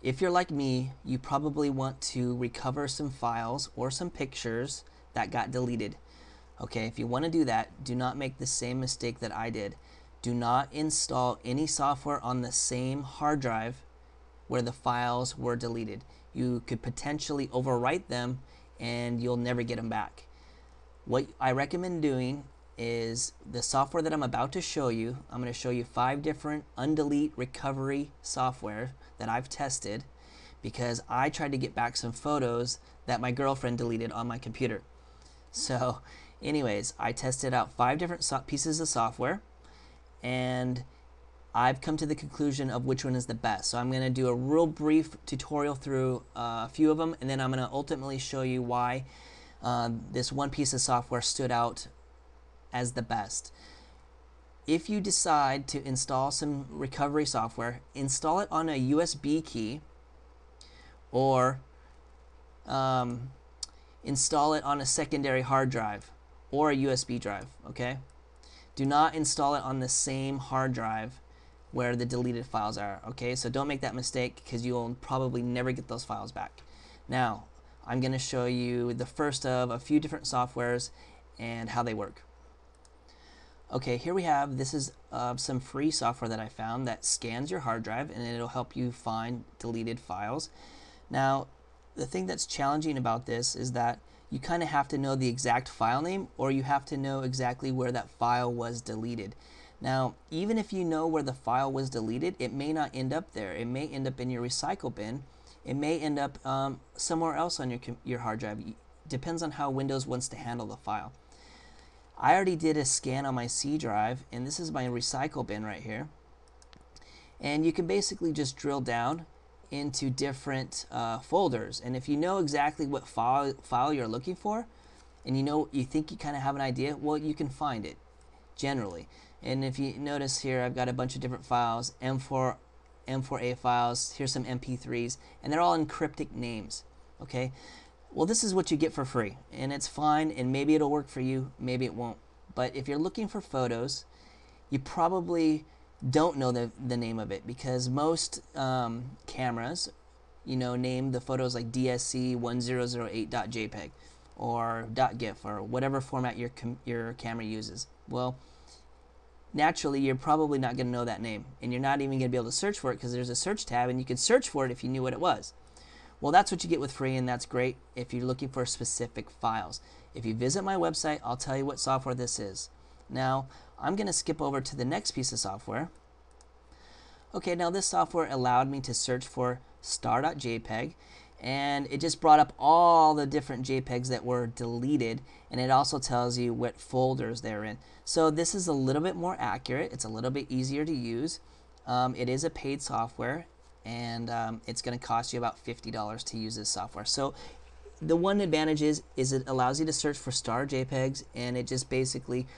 If you're like me, you probably want to recover some files or some pictures that got deleted. Okay, if you want to do that, do not make the same mistake that I did. Do not install any software on the same hard drive where the files were deleted. You could potentially overwrite them and you'll never get them back. What I recommend doing is the software that I'm about to show you. I'm going to show you 5 different undelete recovery software that I've tested because I tried to get back some photos that my girlfriend deleted on my computer. So anyways, I tested out 5 different pieces of software and I've come to the conclusion of which one is the best. So I'm going to do a real brief tutorial through a few of them, and then I'm going to ultimately show you why this one piece of software stood out as the best. If you decide to install some recovery software, install it on a USB key or install it on a secondary hard drive or a USB drive, okay? Do not install it on the same hard drive where the deleted files are, okay? So don't make that mistake because you'll probably never get those files back. Now, I'm going to show you the first of a few different softwares and how they work. Okay, here we have, this is some free software that I found that scans your hard drive and it'll help you find deleted files. Now, the thing that's challenging about this is that you kind of have to know the exact file name or you have to know exactly where that file was deleted. Now, even if you know where the file was deleted, it may not end up there. It may end up in your recycle bin. It may end up somewhere else on your hard drive. It depends on how Windows wants to handle the file. I already did a scan on my C drive, and this is my recycle bin right here. And you can basically just drill down into different folders. And if you know exactly what file you're looking for, and you think you kind of have an idea, well, you can find it generally. And if you notice here, I've got a bunch of different files, M4A files, here's some MP3s, and they're all in cryptic names, okay? Well, this is what you get for free, and it's fine, and maybe it'll work for you, maybe it won't. But if you're looking for photos, you probably don't know the name of it because most cameras, name the photos like DSC1008.jpg or .gif or whatever format your camera uses. Well, naturally, you're probably not going to know that name, and you're not even going to be able to search for it because there's a search tab, and you could search for it if you knew what it was. Well, that's what you get with free, and that's great if you're looking for specific files. If you visit my website, I'll tell you what software this is. Now, I'm going to skip over to the next piece of software. Okay, now this software allowed me to search for star.jpg, and it just brought up all the different JPEGs that were deleted, and it also tells you what folders they're in. So this is a little bit more accurate. It's a little bit easier to use. It is a paid software, and it's going to cost you about $50 to use this software. So the one advantage is it allows you to search for star JPEGs, and it just basically,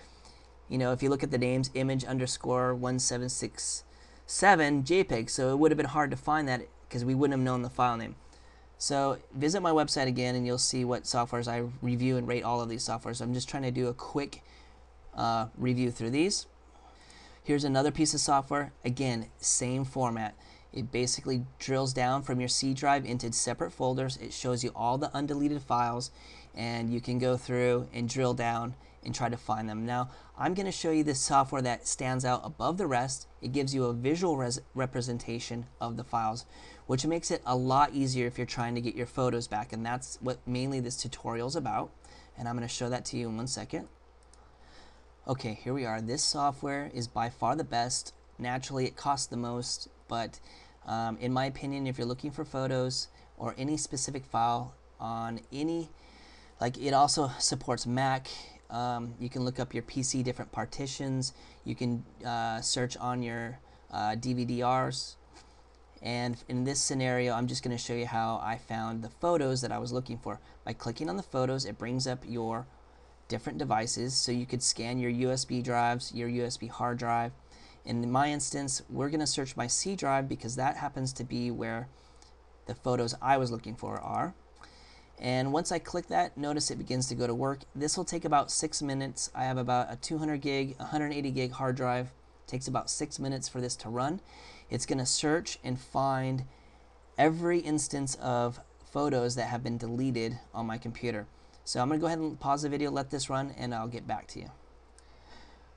if you look at the names, image_1767 JPEG, so it would have been hard to find that because we wouldn't have known the file name. So visit my website again and you'll see what softwares I review and rate all of these softwares. So I'm just trying to do a quick review through these. Here's another piece of software. Again, same format. It basically drills down from your C drive into separate folders. It shows you all the undeleted files, and you can go through and drill down and try to find them. Now, I'm going to show you this software that stands out above the rest. It gives you a visual representation of the files, which makes it a lot easier if you're trying to get your photos back, and that's what mainly this tutorial is about. And I'm going to show that to you in 1 second. Okay, here we are. This software is by far the best. Naturally, it costs the most, but in my opinion, if you're looking for photos or any specific file on any, it also supports Mac. You can look up your PC different partitions. You can search on your DVD-Rs. And in this scenario, I'm just going to show you how I found the photos that I was looking for. By clicking on the photos, it brings up your different devices. So you could scan your USB drives, your USB hard drive. In my instance, we're going to search my C drive because that happens to be where the photos I was looking for are. And once I click that, notice it begins to go to work. This will take about 6 minutes. I have about a 200 gig, 180 gig hard drive. It takes about 6 minutes for this to run. It's going to search and find every instance of photos that have been deleted on my computer. So I'm going to go ahead and pause the video, let this run, and I'll get back to you.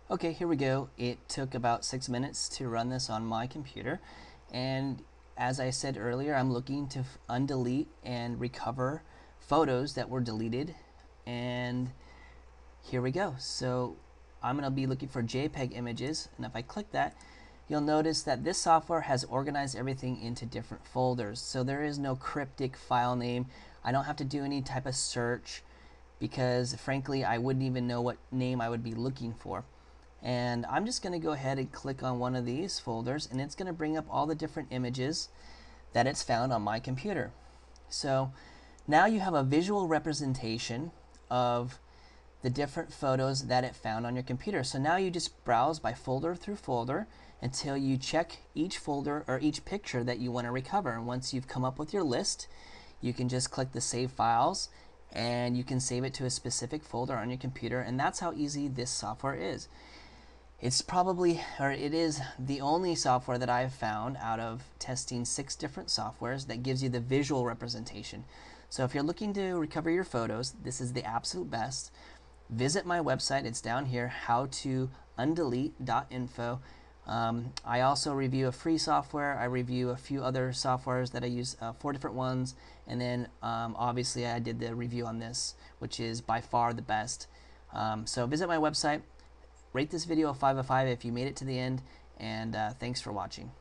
Okay, here we go. It took about 6 minutes to run this on my computer, and as I said earlier, I'm looking to undelete and recover photos that were deleted, and here we go. So I'm going to be looking for JPEG images, and if I click that, you'll notice that this software has organized everything into different folders. So there is no cryptic file name. I don't have to do any type of search because frankly I wouldn't even know what name I would be looking for. And I'm just going to go ahead and click on one of these folders, and it's going to bring up all the different images that it's found on my computer. So now you have a visual representation of the different photos that it found on your computer. So now you just browse by folder through folder until you check each folder or each picture that you want to recover. And once you've come up with your list, you can just click the Save Files, and you can save it to a specific folder on your computer, and that's how easy this software is. It's probably, or it is the only software that I've found out of testing 6 different softwares that gives you the visual representation. So if you're looking to recover your photos, this is the absolute best. Visit my website, it's down here, howtoundelete.info. I also review a free software. I review a few other softwares that I use, 4 different ones, and then obviously I did the review on this, which is by far the best. So visit my website. Rate this video a 5 out of 5 if you made it to the end, and thanks for watching.